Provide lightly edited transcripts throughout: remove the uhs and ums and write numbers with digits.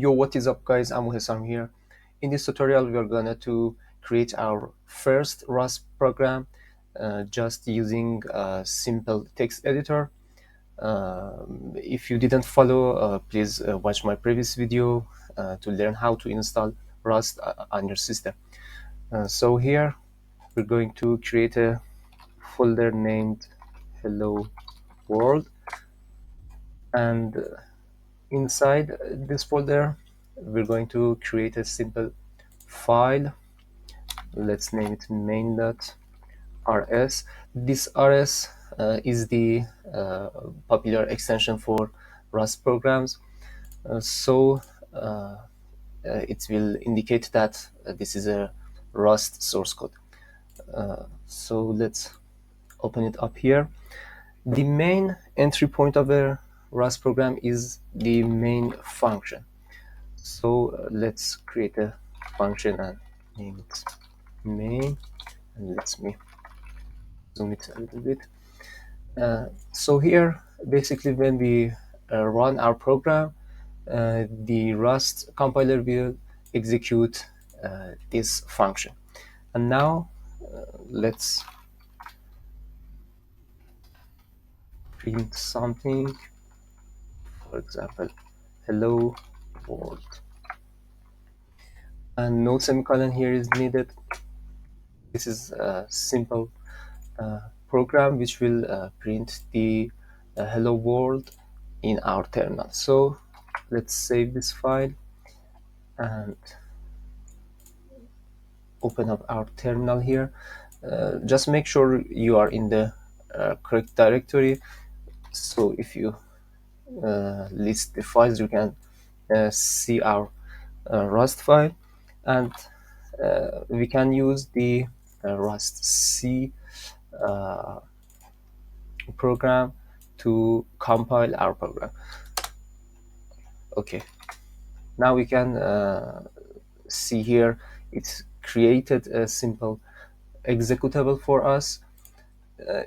Yo, what is up guys? I'm Muhesam here. In this tutorial, we are gonna to create our first Rust program just using a simple text editor. If you didn't follow, please watch my previous video to learn how to install Rust on your system. So here, we're going to create a folder named Hello World, and inside this folder, we're going to create a simple file. Let's name it main.rs. This rs is the popular extension for Rust programs, so it will indicate that this is a Rust source code. So let's open it up here. The main entry point of a Rust program is the main function. So let's create a function and name it main, and let's me zoom it a little bit. So here, basically, when we run our program, the Rust compiler will execute this function. And now let's print something. For example, hello world. And no semicolon here is needed. This is a simple program which will print the hello world in our terminal. So let's save this file and open up our terminal here. Just make sure you are in the correct directory. So if you list the files, you can see our Rust file, and we can use the Rust C program to compile our program. Okay, now we can see here it's created a simple executable for us.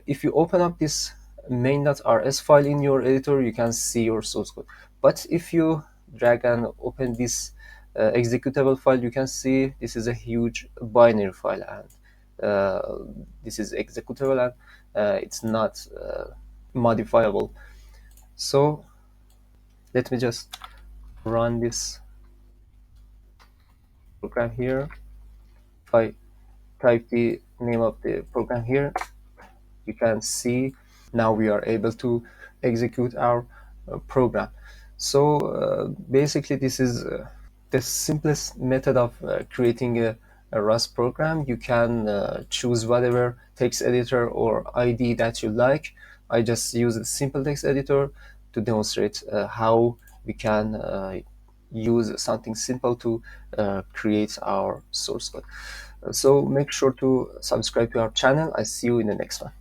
If you open up this main.rs file in your editor, you can see your source code. But if you drag and open this executable file, you can see this is a huge binary file, and this is executable, and it's not modifiable. So let me just run this program here. If I type the name of the program here, you can see now we are able to execute our program. So basically, this is the simplest method of creating a Rust program. You can choose whatever text editor or IDE that you like. I just use a simple text editor to demonstrate how we can use something simple to create our source code. So make sure to subscribe to our channel. I see you in the next one.